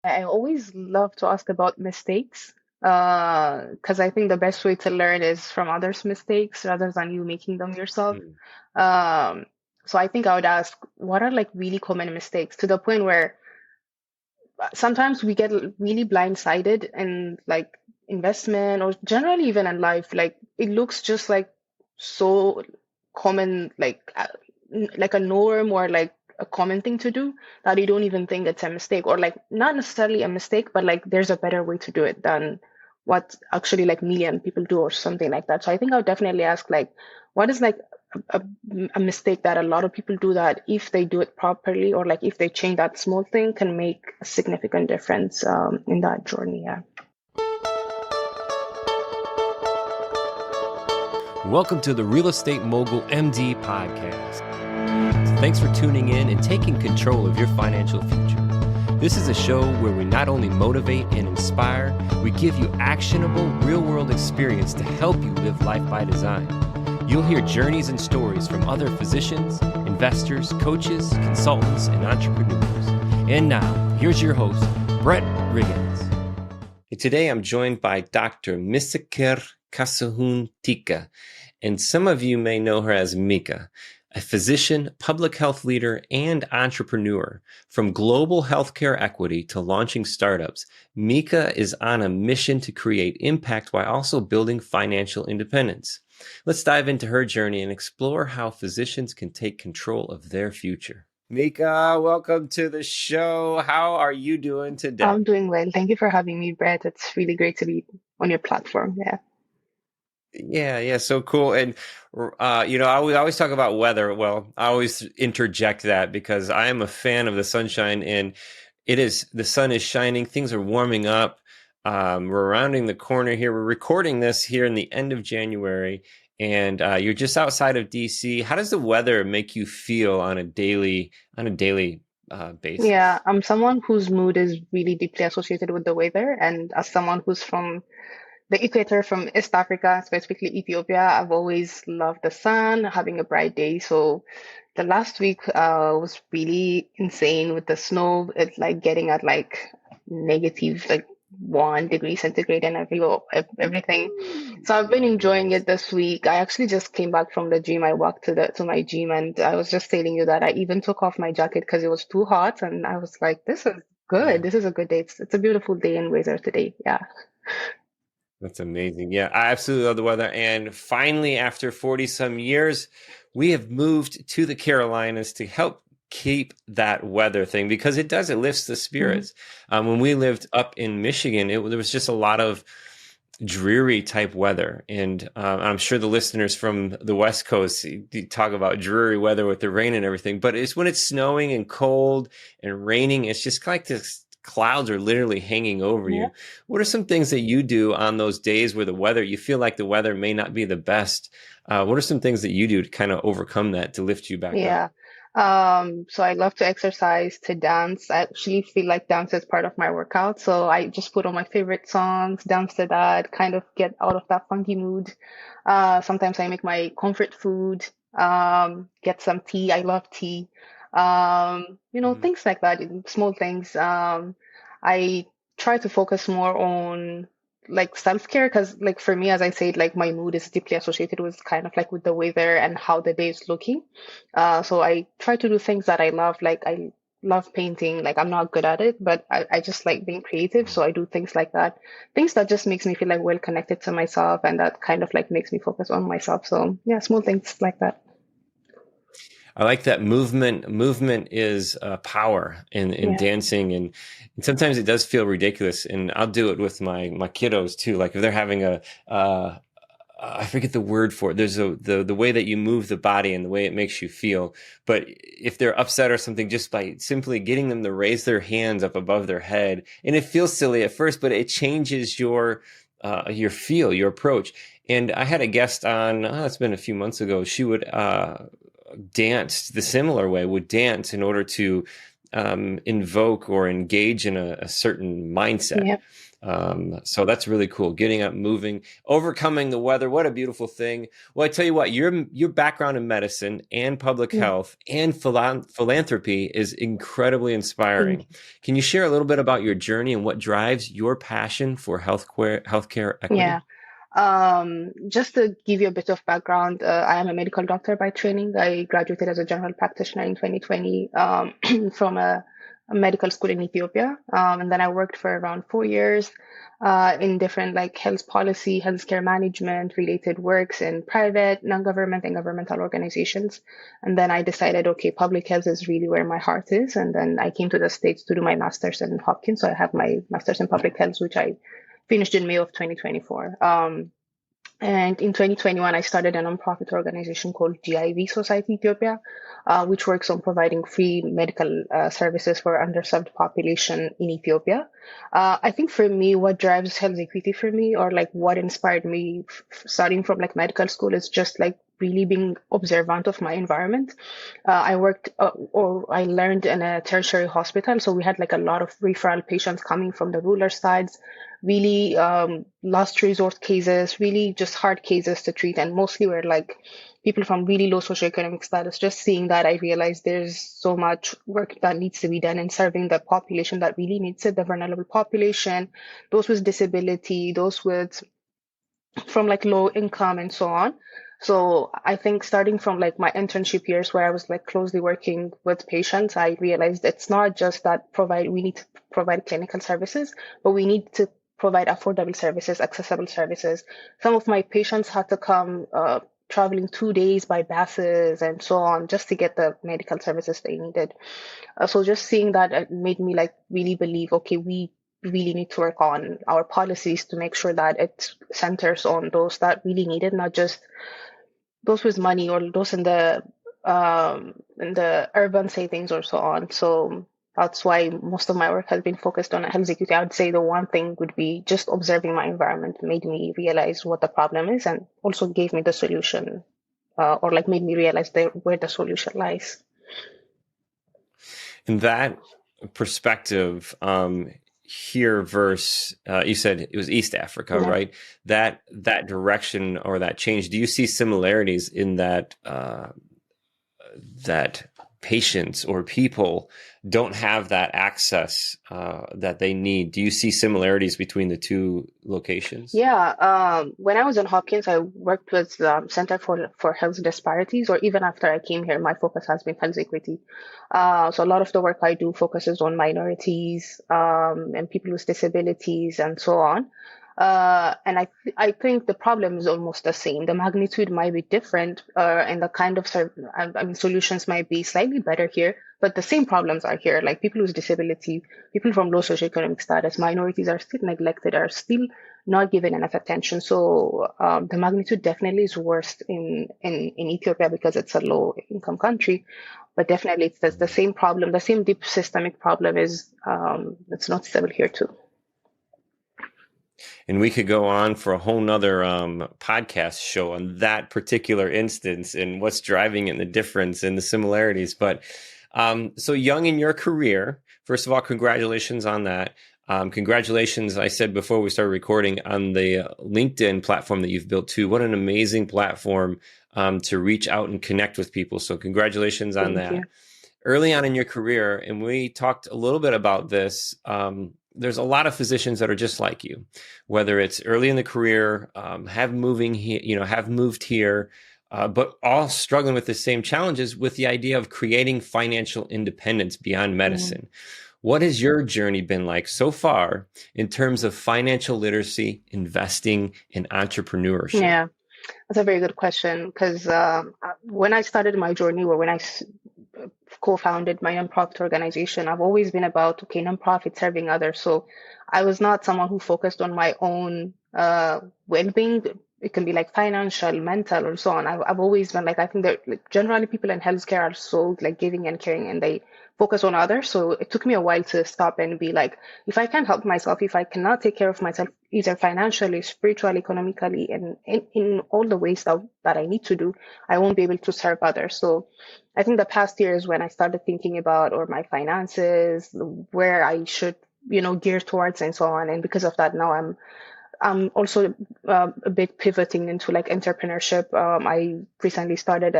I always love to ask about mistakes, because I think the best way to learn is from others' mistakes rather than you making them yourself. Mm, Um, so I think I would ask, what are like really common mistakes to the point where sometimes we get really blindsided in like investment or generally even in life. Like it looks just like so common, like a norm or like a common thing to do that you don't even think it's a mistake or like not necessarily a mistake, but like there's a better way to do it than what actually like million people do or something like that. So I think I would definitely ask like, what is like a, a mistake that a lot of people do that if they do it properly or like if they change that small thing can make a significant difference in that journey. Yeah. Welcome to the Real Estate Mogul MD podcast. Thanks for tuning in and taking control of your financial future. This is a show where we not only motivate and inspire, we give you actionable real-world experience to help you live life by design. You'll hear journeys and stories from other physicians, investors, coaches, consultants, and entrepreneurs. And now, here's your host, Brett Riggins. Today, I'm joined by Dr. Misker Kassahun Teka, and some of you may know her as Mika, a physician, public health leader, and entrepreneur. From global healthcare equity to launching startups, Mika is on a mission to create impact while also building financial independence. Let's dive into her journey and explore how physicians can take control of their future. Mika, welcome to the show. How are you doing today? I'm doing well. Thank you for having me, Brett. It's really great to be on your platform. Yeah. Yeah, so cool. And we always talk about weather. Well, I always interject that because I am a fan of the sunshine, and the sun is shining. Things are warming up. We're rounding the corner here. We're recording this here in the end of January, and you're just outside of DC. How does the weather make you feel on a daily basis? Yeah, I'm someone whose mood is really deeply associated with the weather. And as someone who's from the equator, from East Africa, specifically Ethiopia, I've always loved the sun, having a bright day. So the last week was really insane with the snow. It's like getting at like negative like 1 degree centigrade and everything. So I've Oh been my enjoying goodness. it this week. I actually just came back from the gym. I walked to my gym and I was just telling you that I even took off my jacket because it was too hot and I was like, this is good. Yeah. This is a good day. It's a beautiful day in weather today. Yeah. That's amazing. Yeah, I absolutely love the weather. And finally, after 40 some years, we have moved to the Carolinas to help keep that weather thing because it lifts the Mhm. spirits. When we lived up in Michigan, there was just a lot of dreary type weather. And I'm sure the listeners from the West Coast you talk about dreary weather with the rain and everything, but it's when it's snowing and cold and raining, it's just like this clouds are literally hanging over Yeah. you. What are some things that you do on those days where you feel like the weather may not be the best? What are some things that you do to kind of overcome that, to lift you back up? Yeah. So I love to exercise, to dance. I actually feel like dance is part of my workout. So I just put on my favorite songs, dance to that, kind of get out of that funky mood. Sometimes I make my comfort food, get some tea. I love tea. Mhm. Things like that, small things. I try to focus more on like self-care because like for me, as I said, like my mood is deeply associated with kind of like with the weather and how the day is looking. So I try to do things that I love. Like I love painting. Like I'm not good at it, but I just like being creative. So I do things like that. Things that just makes me feel like well connected to myself and that kind of like makes me focus on myself. So yeah, small things like that. I like that movement. Movement is power in Yeah. dancing, and sometimes it does feel ridiculous. And I'll do it with my kiddos too. Like if they're having I forget the word for it. There's the way that you move the body and the way it makes you feel. But if they're upset or something, just by simply getting them to raise their hands up above their head, and it feels silly at first, but it changes your approach. And I had a guest on. It's been a few months ago. She would dance the similar way, would dance in order to invoke or engage in a certain mindset. Yeah. So that's really cool. Getting up, moving, overcoming the weather. What a beautiful thing. Well, I tell you what, your background in medicine and public Mm, health and philanthropy is incredibly thank inspiring. you. Can you share a little bit about your journey and what drives your passion for healthcare Yeah. equity? Just to give you a bit of background, I am a medical doctor by training. I graduated as a general practitioner in 2020 from a medical school in Ethiopia. And then I worked for around 4 years in different like health policy, healthcare management related works in private, non-government, and governmental organizations. And then I decided, okay, public health is really where my heart is. And then I came to the States to do my master's in Hopkins. So I have my master's in public health, which I finished in May of 2024. And in 2021, I started a nonprofit organization called GIV Society Ethiopia, which works on providing free medical services for underserved population in Ethiopia. I think for me, what drives health equity for me, or like what inspired me starting from like medical school, is just like really being observant of my environment. I worked or I learned in a tertiary hospital, so we had like a lot of referral patients coming from the rural sides, really last resort cases, really just hard cases to treat, and mostly were like people from really low socioeconomic status. Just seeing that, I realized there's so much work that needs to be done in serving the population that really needs it, the vulnerable population, those with disability, those with from like low income and so on. So I think starting from like my internship years where I was like closely working with patients, I realized it's not just that we need to provide clinical services, but we need to provide affordable services, accessible services. Some of my patients had to come traveling 2 days by buses and so on just to get the medical services they needed. So just seeing that made me like really believe, okay, we really need to work on our policies to make sure that it centers on those that really need it, not just those with money or those in the urban settings or so on. So that's why most of my work has been focused on health equity. I would say the one thing would be just observing my environment made me realize what the problem is and also gave me the solution, or like made me realize where the solution lies. In that perspective, here versus you said it was East Africa, Yeah. right? That direction or that change. Do you see similarities in that patients or people don't have that access that they need? Do you see similarities between the two locations? Yeah, when I was in Hopkins, I worked with the Center for Health Disparities, or even after I came here, my focus has been health equity. So a lot of the work I do focuses on minorities, and people with disabilities and so on. And I think the problem is almost the same. The magnitude might be different, and the kind of I mean solutions might be slightly better here, but the same problems are here. Like people with disability, people from low socioeconomic status, minorities are still neglected, are still not given enough attention. So the magnitude definitely is worse in Ethiopia because it's a low income country. But definitely it's the same problem, the same deep systemic problem is it's not stable here too. And we could go on for a whole nother podcast show on that particular instance and what's driving it and the difference and the similarities. But so young in your career, first of all, congratulations on that. Congratulations, I said before we started recording, on the LinkedIn platform that you've built too. What an amazing platform to reach out and connect with people. So congratulations on Thank you. that. Early on in your career, and we talked a little bit about this, there's a lot of physicians that are just like you, whether it's early in the career, have moved here, but all struggling with the same challenges with the idea of creating financial independence beyond Mm. medicine. What has your journey been like so far in terms of financial literacy, investing, and entrepreneurship? Yeah, that's a very good question because when I started my journey, or when I co-founded my nonprofit organization, I've always been about, okay, nonprofit serving others. So I was not someone who focused on my own well-being. It can be like financial, mental, or so on. I've always been like, I think that like, generally people in healthcare are so like giving and caring, and they focus on others. So it took me a while to stop and be like, if I can't help myself, if I cannot take care of myself, either financially, spiritually, economically, and in all the ways that I need to do, I won't be able to serve others. So I think the past years when I started thinking about or my finances, where I should geared towards and so on. And because of that, now I'm also a bit pivoting into like entrepreneurship. I recently started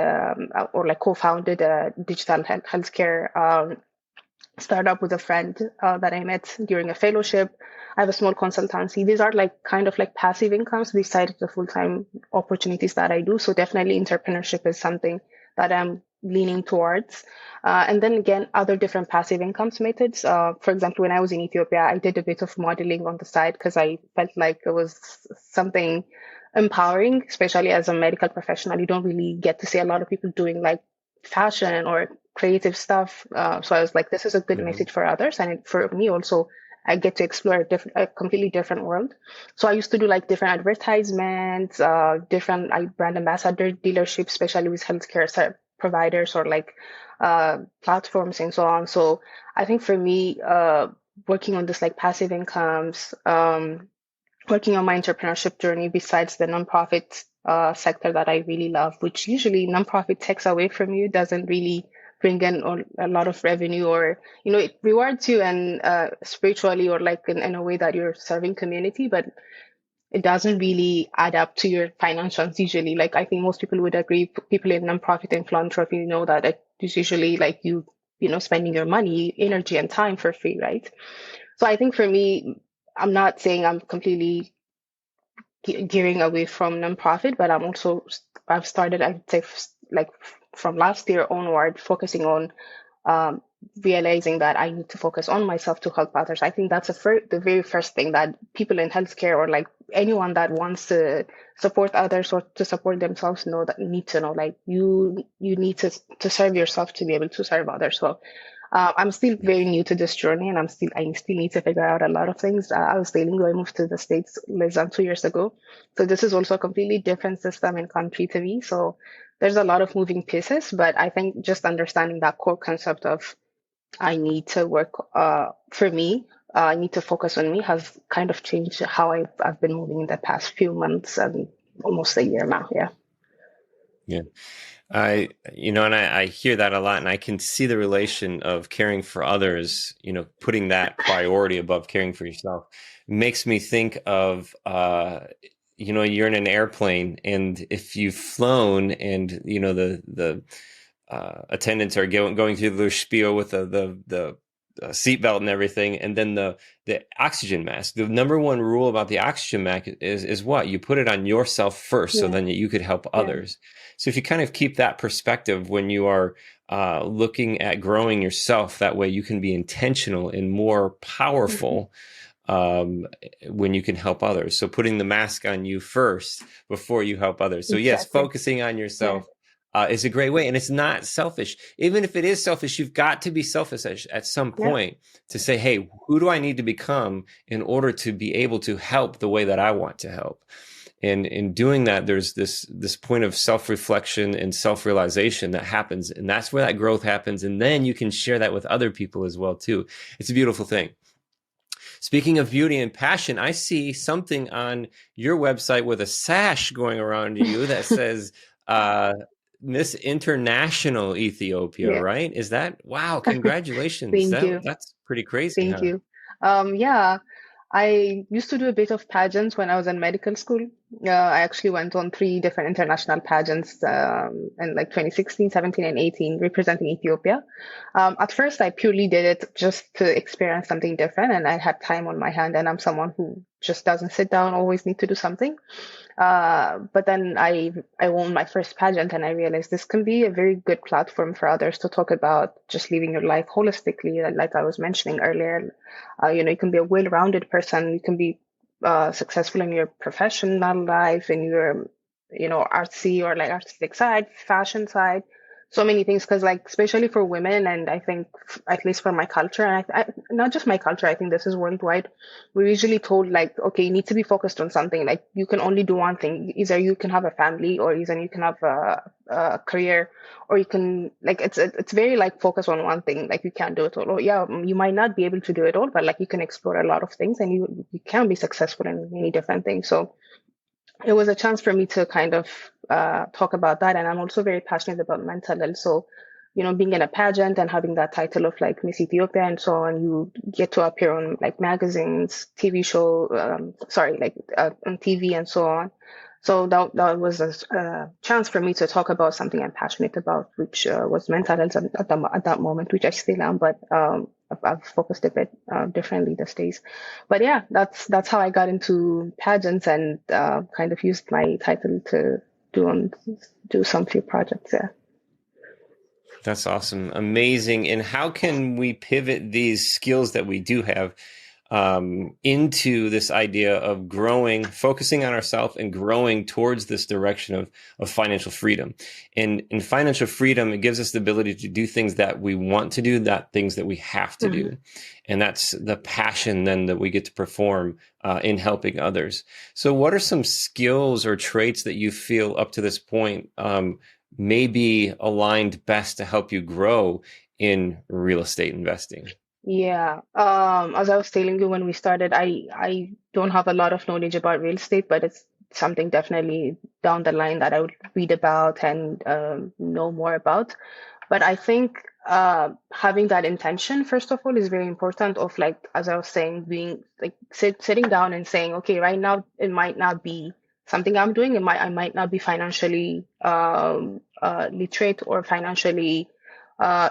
or like co-founded a digital healthcare startup with a friend that I met during a fellowship. I have a small consultancy. These are like kind of like passive incomes besides the full-time opportunities that I do. So definitely entrepreneurship is something that I'm leaning towards. And then again, other different passive incomes methods. For example, when I was in Ethiopia, I did a bit of modeling on the side because I felt like it was something empowering, especially as a medical professional. You don't really get to see a lot of people doing like fashion or creative stuff. So I was like, this is a good Mhm. message for others. And for me also, I get to explore a completely different world. So I used to do like different advertisements, different like brand ambassador dealerships, especially with healthcare providers or like platforms and so on. So I think for me, working on this like passive incomes, working on my entrepreneurship journey besides the nonprofit sector that I really love, which usually nonprofit takes away from you, doesn't really bring in a lot of revenue, or it rewards you and spiritually, or like in a way that you're serving community, but it doesn't really add up to your financials usually. Like I think most people would agree, people in nonprofit and philanthropy know that it's usually like spending your money, energy, and time for free, right? So I think for me, I'm not saying I'm completely gearing away from nonprofit, but I've started, I'd say, like from last year onward, focusing on um, realizing that I need to focus on myself to help others. I think that's the very first thing that people in healthcare, or like anyone that wants to support others or to support themselves, need to know, like you need to serve yourself to be able to serve others. So I'm still very new to this journey, and I still need to figure out a lot of things. I was telling you, I moved to the States less than 2 years ago, so this is also a completely different system and country to me. So there's a lot of moving pieces, but I think just understanding that core concept of I need to work for me, I need to focus on me, has kind of changed how I've been moving in the past few months and almost a year now. Yeah. Yeah. I hear that a lot, and I can see the relation of caring for others, putting that priority above caring for yourself. Makes me think of, you're in an airplane, and if you've flown and, the attendants are going through their spiel with the seatbelt and everything, and then the oxygen mask. The number one rule about the oxygen mask is what you put it on yourself first, so Yeah. then you could help Yeah. others. So if you kind of keep that perspective when you are looking at growing yourself, that way you can be intentional and more Mhm. powerful when you can help others. So putting the mask on you first before you help others. So yes, Exactly. focusing on Yeah. yourself is a great way. And it's not selfish. Even if it is selfish, you've got to be selfish at some Yeah. point to say, hey, who do I need to become in order to be able to help the way that I want to help? And in doing that, there's this point of self-reflection and self-realization that happens. And that's where that growth happens. And then you can share that with other people as well, too. It's a beautiful thing. Speaking of beauty and passion, I see something on your website with a sash going around you that says uh, Miss International Ethiopia, Yeah. right? Is that wow? Congratulations! Thank you. That's pretty crazy, Thank huh? you. Yeah, I used to do a bit of pageants when I was in medical school. I actually went on three different international pageants in like 2016, 17, and 18, representing Ethiopia. At first, I purely did it just to experience something different, and I had time on my hand, and I'm someone who just doesn't sit down, always need to do something. But then I won my first pageant, and I realized this can be a very good platform for others to talk about just living your life holistically, like I was mentioning earlier. You can be a well-rounded person. You can be successful in your professional life, in your artsy or like artistic side, fashion side, so many things. Because like especially for women, and I think at least for my culture, and not just my culture, I think this is worldwide, we're usually told like, okay, you need to be focused on something. Like you can only do one thing. Either you can have a family, or either you can have a career, or you can like it's very like focus on one thing. Like you can't do it all. Or, yeah, you might not be able to do it all, but like you can explore a lot of things, and you can be successful in many different things. So it was a chance for me to kind of talk about that. And I'm also very passionate about mental health. So being in a pageant and having that title of like Miss Ethiopia and so on, you get to appear on like magazines, TV show, on TV and so on. So that was a chance for me to talk about something I'm passionate about, which was mental health at that moment, which I still am, but I've focused a bit differently these days. But yeah, that's how I got into pageants and kind of used my title to do some few projects. Yeah. That's awesome. Amazing. And how can we pivot these skills that we do have into this idea of growing, focusing on ourselves and growing towards this direction of financial freedom? And in financial freedom, it gives us the ability to do things that we want to do, not things that we have to do. And that's the passion then that we get to perform in helping others. So what are some skills or traits that you feel up to this point may be aligned best to help you grow in real estate investing? Yeah. As I was telling you when we started, I don't have a lot of knowledge about real estate, but it's something definitely down the line that I would read about and know more about. But I think having that intention, first of all, is very important. Of like, as I was saying, being like sitting down and saying, okay, right now it might not be something I'm doing. I might not be financially literate or financially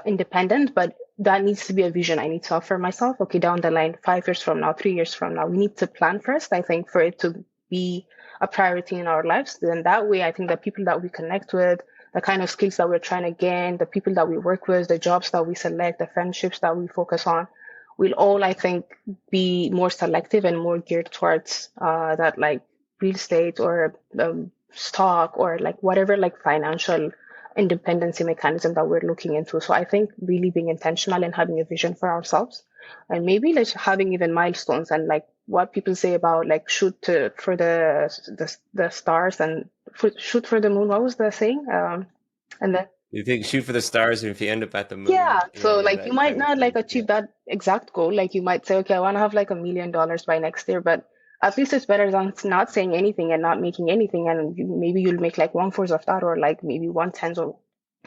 independent, but that needs to be a vision I need to offer myself. Okay, down the line, 5 years from now, 3 years from now, we need to plan first, I think, for it to be a priority in our lives. Then that way, I think the people that we connect with, the kind of skills that we're trying to gain, the people that we work with, the jobs that we select, the friendships that we focus on, will all, I think, be more selective and more geared towards that like real estate or stock or like whatever like financial independency mechanism that we're looking into. So I think really being intentional and having a vision for ourselves and maybe like having even milestones and like what people say about like for the stars and shoot for the moon. What was the saying? And then You think shoot for the stars, and if you end up at the moon, yeah, so yeah, like you that might kind of not like thing. Yeah. achieve that exact goal. Like you might say, okay, I want to have like $1 million by next year, but at least it's better than not saying anything and not making anything. And maybe you'll make like 1/4 of that, or like maybe 1/10 or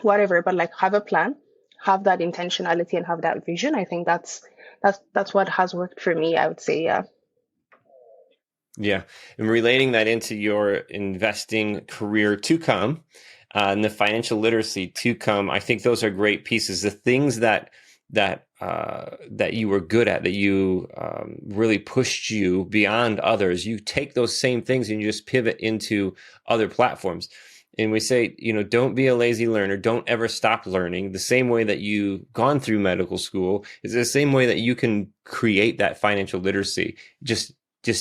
whatever. But like have a plan, have that intentionality, and have that vision. I think that's what has worked for me. I would say, yeah. Yeah. And relating that into your investing career to come, and the financial literacy to come, I think those are great pieces. The things that you were good at, that you really pushed you beyond others. You take those same things and you just pivot into other platforms. And we say, don't be a lazy learner. Don't ever stop learning. The same way that you've gone through medical school is the same way that you can create that financial literacy. Just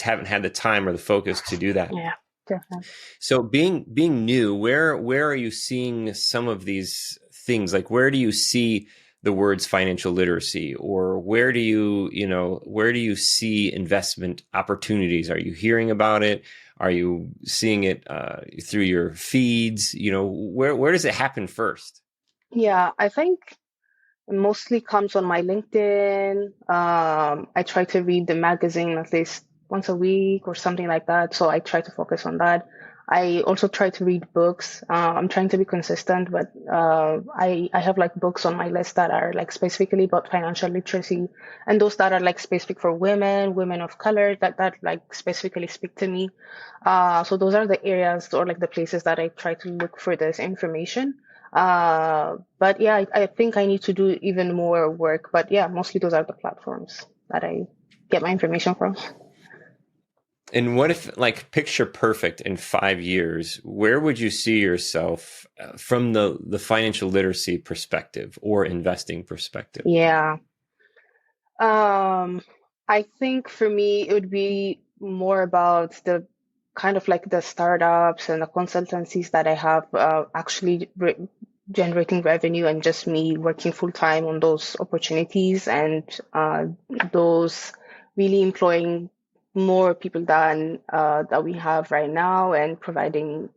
haven't had the time or the focus to do that. Yeah, definitely. So being new, where are you seeing some of these things? Like where do you see the words financial literacy, or where do you see investment opportunities? Are you hearing about it? Are you seeing it through your feeds? Where does it happen first? Yeah, I think it mostly comes on my LinkedIn. I try to read the magazine at least once a week or something like that. So I try to focus on that. I also try to read books. I'm trying to be consistent, but I have like books on my list that are like specifically about financial literacy, and those that are like specific for women of color that like specifically speak to me. So those are the areas or like the places that I try to look for this information. But yeah, I think I need to do even more work. But yeah, mostly those are the platforms that I get my information from. And what if, like, picture perfect in 5 years, where would you see yourself from the financial literacy perspective or investing perspective? Yeah. Um, I think for me, it would be more about the kind of like the startups and the consultancies that I have actually generating revenue and just me working full time on those opportunities and those really employing more people than that we have right now and providing,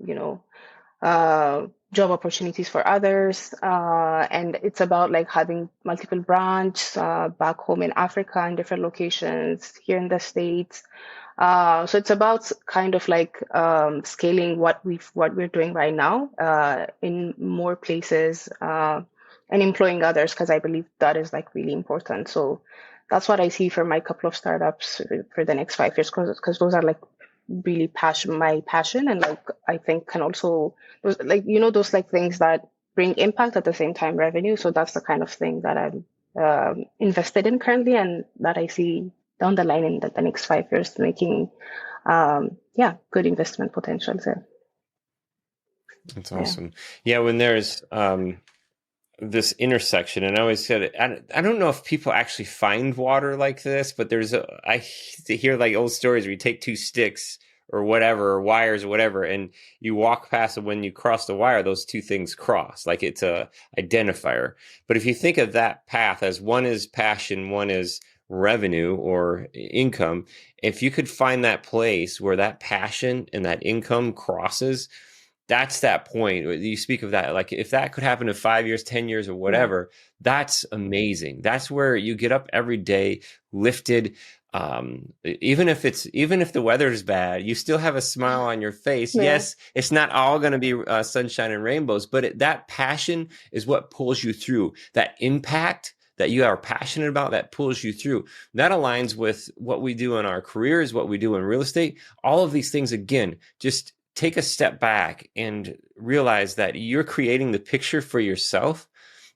job opportunities for others. And it's about like having multiple branches back home in Africa in different locations here in the States. So it's about kind of like scaling what we're doing right now in more places. and employing others, because I believe that is like really important. So that's what I see for my couple of startups for the next 5 years, because those are like really my passion, and like I think can also those like those like things that bring impact at the same time revenue. So that's the kind of thing that I'm invested in currently, and that I see down the line in the next 5 years making good investment potential there. That's awesome. Yeah, when there's this intersection, and I always said it, I don't know if people actually find water like this, but I hear like old stories where you take two sticks or whatever, or wires or whatever, and you walk past it. When you cross the wire, those two things cross, like it's a identifier. But if you think of that path as one is passion, one is revenue or income, if you could find that place where that passion and that income crosses, that's that point. You speak of that, like if that could happen in 5 years, 10 years, or whatever, that's amazing. That's where you get up every day lifted. Even if the weather is bad, you still have a smile on your face. Yeah. Yes, it's not all going to be sunshine and rainbows, but that passion is what pulls you through. That impact that you are passionate about, that pulls you through. That aligns with what we do in our careers, what we do in real estate. All of these things, again, just take a step back and realize that you're creating the picture for yourself.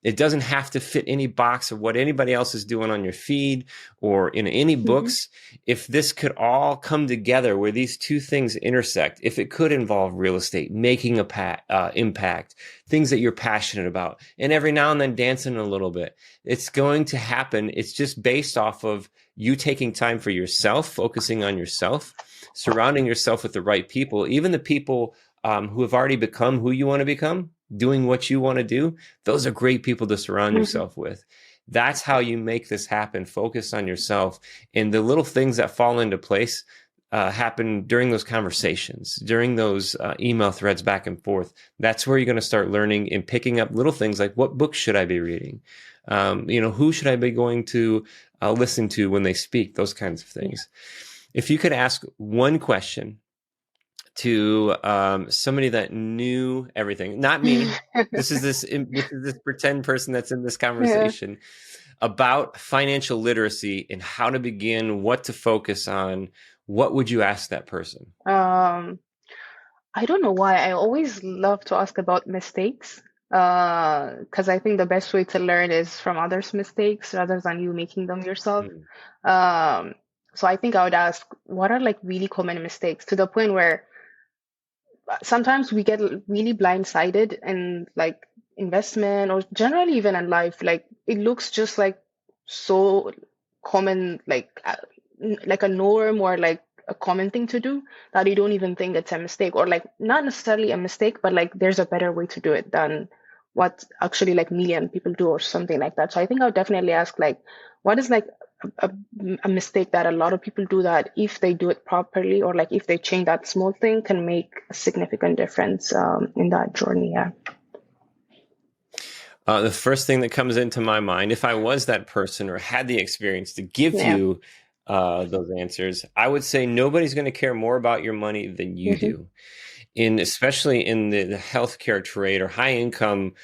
It doesn't have to fit any box of what anybody else is doing on your feed or in any books. If this could all come together where these two things intersect, if it could involve real estate, making a impact, things that you're passionate about, and every now and then dancing a little bit, it's going to happen. It's just based off of you taking time for yourself, focusing on yourself, surrounding yourself with the right people, even the people who have already become who you want to become, doing what you want to do. Those are great people to surround yourself with. That's how you make this happen. Focus on yourself, and the little things that fall into place happen during those conversations, during those email threads back and forth. That's where you're going to start learning and picking up little things like, what books should I be reading? Who should I be going to listen to when they speak? Those kinds of things. If you could ask one question to somebody that knew everything, not me. this is this pretend person that's in this conversation about financial literacy and how to begin, what to focus on. What would you ask that person? I don't know why. I always love to ask about mistakes, because I think the best way to learn is from others' mistakes rather than you making them yourself. So I think I would ask, what are like really common mistakes, to the point where sometimes we get really blindsided in like investment or generally even in life. Like it looks just like so common, like a norm or like a common thing to do, that you don't even think it's a mistake, or like not necessarily a mistake, but like there's a better way to do it than what actually like million people do or something like that. So I think I would definitely ask, like, what is like a mistake that a lot of people do, that if they do it properly, or like if they change that small thing, can make a significant difference in that journey. The first thing that comes into my mind, if I was that person or had the experience to give you those answers, I would say nobody's going to care more about your money than you do. Especially in the healthcare trade or high income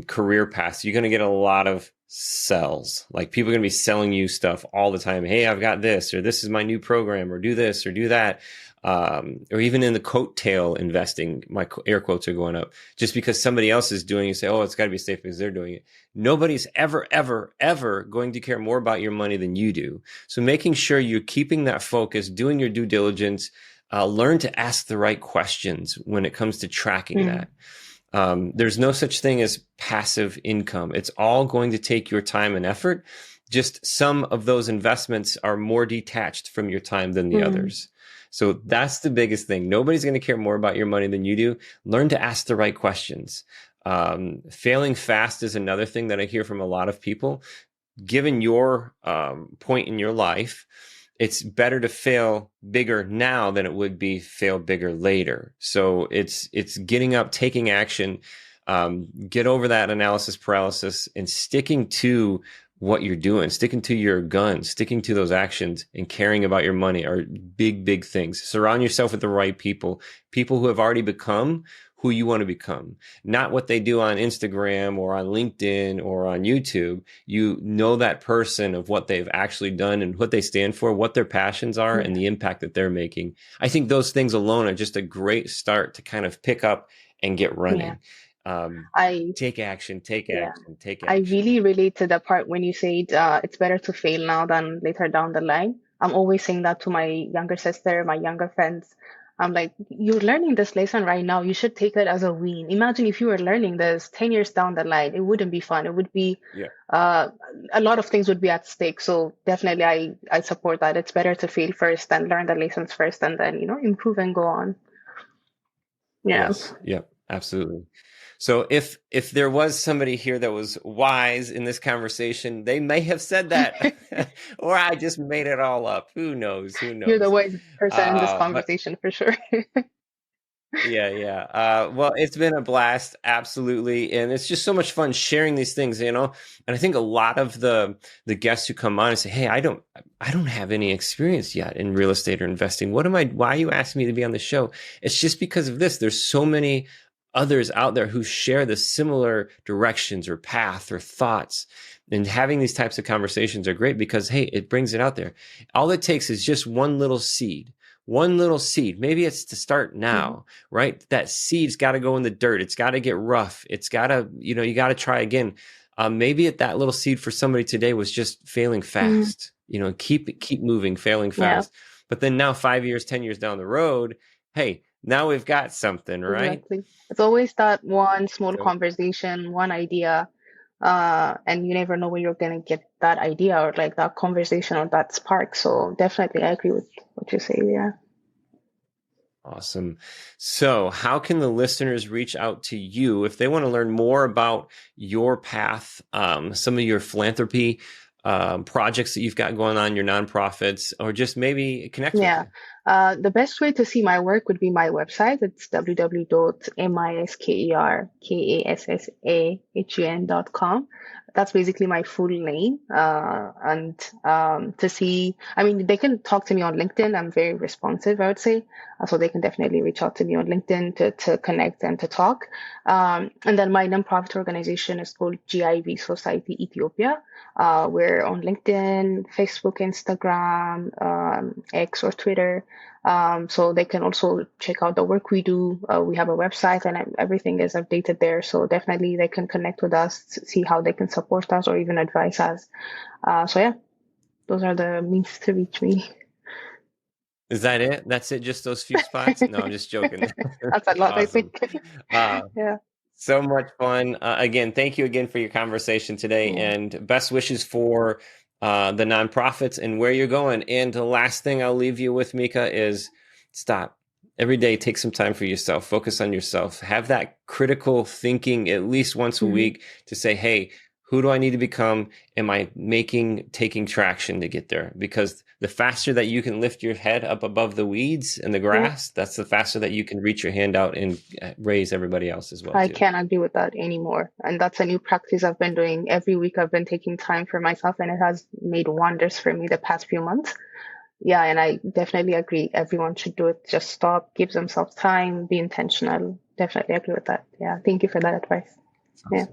career paths, you're going to get a lot of sells. Like people are going to be selling you stuff all the time. Hey, I've got this, or this is my new program, or do this or do that. Or even in the coattail investing, my air quotes are going up just because somebody else is doing it. You say, oh, it's got to be safe because they're doing it. Nobody's ever going to care more about your money than you do. So making sure you're keeping that focus, doing your due diligence, learn to ask the right questions when it comes to tracking that. There's no such thing as passive income. It's all going to take your time and effort. Just some of those investments are more detached from your time than the others. So that's the biggest thing. Nobody's going to care more about your money than you do. Learn to ask the right questions. Failing fast is another thing that I hear from a lot of people. Given your point in your life, it's better to fail bigger now than it would be fail bigger later. So it's getting up, taking action, get over that analysis paralysis, and sticking to what you're doing, sticking to your guns, sticking to those actions, and caring about your money are big things. Surround yourself with the right people who have already become who you want to become, not what they do on Instagram or on LinkedIn or on YouTube. You know that person of what they've actually done and what they stand for, what their passions are, and the impact that they're making. I think those things alone are just a great start to kind of pick up and get running. Take action, take action, take I action. really relate to the part when you said it's better to fail now than later down the line. I'm always saying that to my younger sister, my younger friends. I'm like, you're learning this lesson right now. You should take it as a win. Imagine if you were learning this 10 years down the line, it wouldn't be fun. It would be, a lot of things would be at stake. So definitely I support that. It's better to fail first and learn the lessons first and then, improve and go on. Yeah. Yes. Yep. Absolutely. So if there was somebody here that was wise in this conversation, they may have said that, or I just made it all up. Who knows? Who knows? You're the wise person in this conversation for sure. Yeah. Well, it's been a blast, absolutely, and it's just so much fun sharing these things, And I think a lot of the guests who come on and say, "Hey, I don't have any experience yet in real estate or investing. Why are you asking me to be on the show?" It's just because of this. There's so many others out there who share the similar directions or path or thoughts. And having these types of conversations are great because, hey, it brings it out there. All it takes is just one little seed. Maybe it's to start now, right? That seed's got to go in the dirt. It's got to get rough. It's got to, you got to try again. Maybe that little seed for somebody today was just failing fast, keep moving, failing fast. Yeah. But then now 5 years, 10 years down the road, hey, now we've got something, right? Exactly. It's always that one small conversation, one idea, and you never know where you're going to get that idea or like that conversation or that spark. So definitely I agree with what you say. Yeah. Awesome. So how can the listeners reach out to you if they want to learn more about your path, some of your philanthropy projects that you've got going on, your nonprofits, or just maybe connect with you? The best way to see my work would be my website. It's www.miskerkassahun.com. That's basically my full name. And to see, they can talk to me on LinkedIn. I'm very responsive, I would say. So they can definitely reach out to me on LinkedIn to connect and to talk. And then my nonprofit organization is called GIV Society Ethiopia. We're on LinkedIn, Facebook, Instagram, X or Twitter. So they can also check out the work we do. We have a website and everything is updated there. So definitely they can connect with us, see how they can support us or even advise us. Those are the means to reach me. Is that it? That's it? Just those few spots? No, I'm just joking. That's a lot, awesome. I think. Yeah. So much fun. Again, thank you again for your conversation today and best wishes for the nonprofits and where you're going. And the last thing I'll leave you with, Mika, is stop. Every day, take some time for yourself. Focus on yourself. Have that critical thinking at least once a week to say, hey, who do I need to become? Am I taking traction to get there? Because the faster that you can lift your head up above the weeds and the grass, that's the faster that you can reach your hand out and raise everybody else as well. I can't agree with that anymore. And that's a new practice I've been doing. Every week I've been taking time for myself and it has made wonders for me the past few months. Yeah, and I definitely agree. Everyone should do it. Just stop, give themselves time, be intentional. Definitely agree with that. Yeah, thank you for that advice. Awesome. Yeah.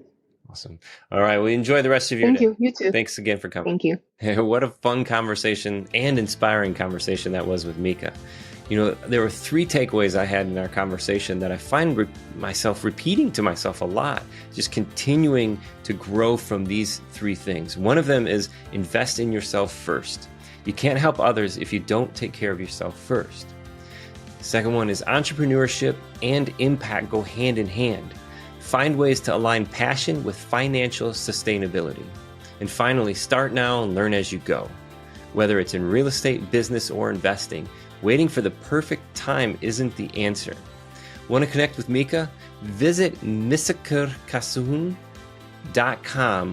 Awesome. All right. Well, enjoy the rest of your day. Thank you. You too. Thanks again for coming. Thank you. What a fun conversation and inspiring conversation that was with Mika. There were 3 takeaways I had in our conversation that I find myself repeating to myself a lot, just continuing to grow from these 3 things. One of them is invest in yourself first. You can't help others if you don't take care of yourself first. The second one is entrepreneurship and impact go hand in hand. Find ways to align passion with financial sustainability. And finally, start now and learn as you go. Whether it's in real estate, business, or investing, waiting for the perfect time isn't the answer. Want to connect with Mika? Visit Misker Kassahun.com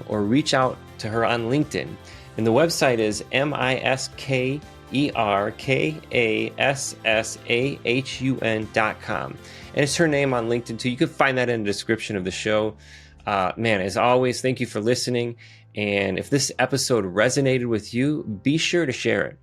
or reach out to her on LinkedIn. And the website is MiskerKassahun.com. And it's her name on LinkedIn too. You can find that in the description of the show. As always, thank you for listening. And if this episode resonated with you, be sure to share it.